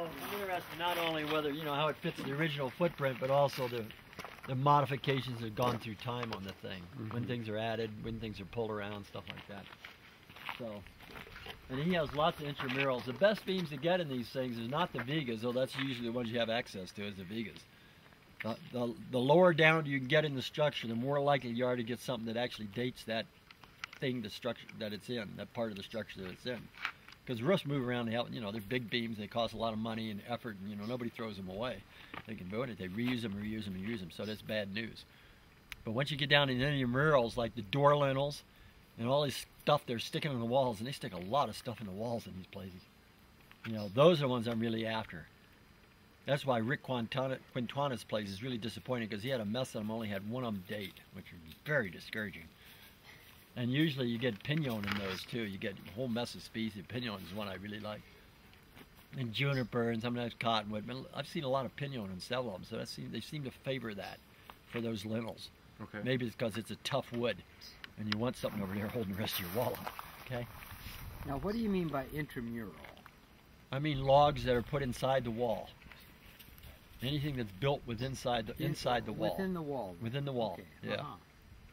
I'm interested not only whether, you know, how it fits the original footprint, but also the modifications that have gone through time on the thing. When things are added, when things are pulled around, stuff like that. So, and he has lots of intramurals. The best beams to get in these things is not the Vigas, though that's usually the ones you have access to, is the Vigas. The lower down you can get in the structure, the more likely you are to get something that actually dates that thing, the structure that it's in, that part of the structure that it's in. Because roofs move around, you know, they're big beams, they cost a lot of money and effort, and, you know, nobody throws them away. They can do it, they reuse them, reuse them, and reuse them, so that's bad news. But once you get down into any murals, like the door lintels, and all this stuff they're sticking on the walls, and they stick a lot of stuff in the walls in these places. You know, those are the ones I'm really after. That's why Rick Quintana's place is really disappointing, because he had a mess of them, only had one of them date, which is very discouraging. And usually you get pinon in those too. You get a whole mess of species. Pinon is one I really like. And juniper and sometimes cottonwood. But I've seen a lot of pinon in several of them, so they seem to favor that for those lintels. Okay. Maybe it's because it's a tough wood, and you want something over there holding the rest of your wall up. Okay. Now, what do you mean by intramural? I mean logs that are put inside the wall. Anything that's built inside the wall. Within the wall. Within the wall. Okay. Yeah.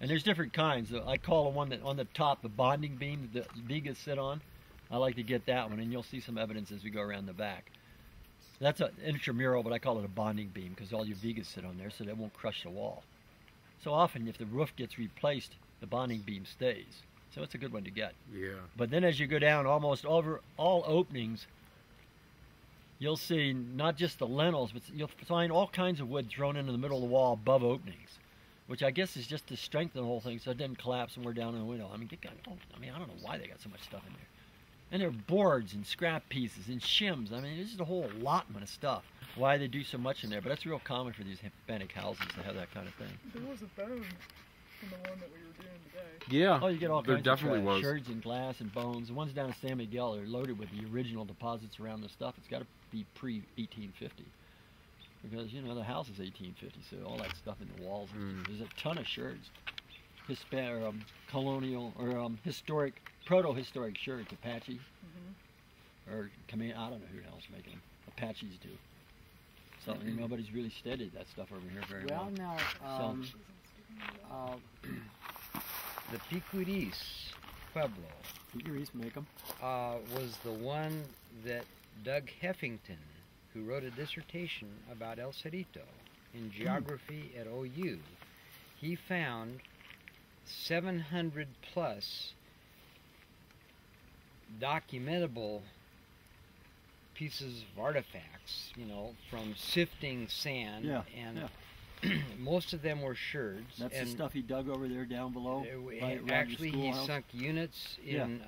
And there's different kinds. I call the one that on the top, the bonding beam that the Vigas sit on. I like to get that one, and you'll see some evidence as we go around the back. That's an intramural, but I call it a bonding beam because all your Vigas sit on there, so they won't crush the wall. So often, if the roof gets replaced, the bonding beam stays. So it's a good one to get. Yeah. But then as you go down, almost over all openings, you'll see not just the lintels, but you'll find all kinds of wood thrown into the middle of the wall above openings, which I guess is just to strengthen the whole thing so it doesn't collapse when we're down in the window. I mean, I don't know why they got so much stuff in there. And there are boards and scrap pieces and shims. I mean, there's just a whole allotment of stuff. Why they do so much in there, but that's real common for these Hispanic houses to have that kind of thing. There was a bone in the one that we were doing today. Yeah. Oh, you get all there kinds definitely of trash. was. Sherds and glass and bones. The ones down in San Miguel are loaded with the original deposits around the stuff. It's got to be pre-1850. Because, you know, the house is 1850, so all that stuff in the walls. There's a ton of sherds. Colonial, or historic, proto-historic sherds. Apache, or Command, I don't know who else making them. Apaches do. So nobody's really studied that stuff over here very well. Well, now, the Picuris Pueblo make them. was the one that Doug Heffington, who wrote a dissertation about El Cerrito in geography at OU, he found 700 plus documentable pieces of artifacts, you know, from sifting sand, most of them were sherds. That's the stuff he dug over there down below. Actually, he sunk units in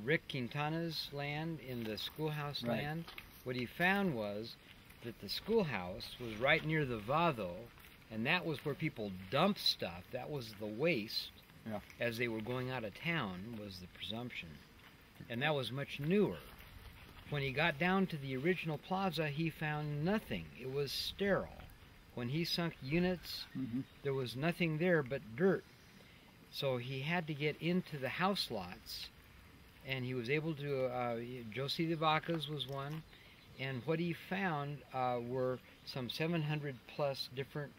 Rick Quintana's land, in the schoolhouse land. What he found was that the schoolhouse was right near the Vado, and that was where people dumped stuff. That was the waste as they were going out of town, was the presumption. And that was much newer. When he got down to the original plaza, he found nothing. It was sterile. When he sunk units, there was nothing there but dirt. So he had to get into the house lots, and he was able to, Josie de Vacas was one, and what he found were some 700 plus different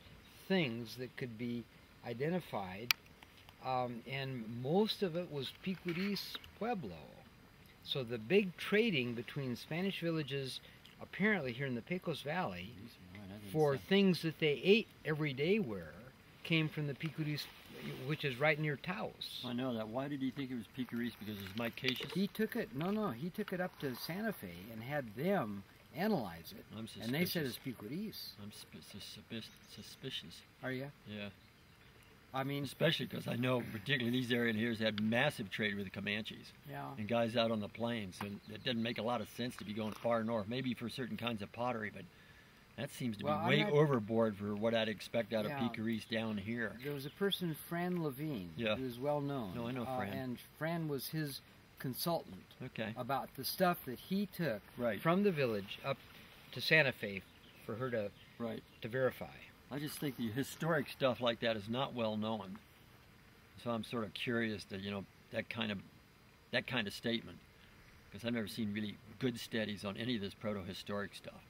things that could be identified, and most of it was Picuris Pueblo. So the big trading between Spanish villages, apparently here in the Pecos Valley, for things that they ate every day came from the Picuris, which is right near Taos. I know that. Why did he think it was Picuris? Because it's micaceous? He took it, he took it up to Santa Fe and had them analyze it. I'm suspicious. And they said it's Picuris. I'm suspicious. Are you? Yeah. I mean, especially because I know, particularly these areas here, has had massive trade with the Comanches. Yeah. And guys out on the plains. So it doesn't make a lot of sense to be going far north. Maybe for certain kinds of pottery, but that seems to be way overboard for what I'd expect out of Picuris down here. There was a person, Fran Levine, who is well known. No, I know Fran. And Fran was his consultant about the stuff that he took from the village up to Santa Fe for her to verify. I just think the historic stuff like that is not well known. So I'm sort of curious to, you know, that kind of statement. because I've never seen really good studies on any of this proto-historic stuff.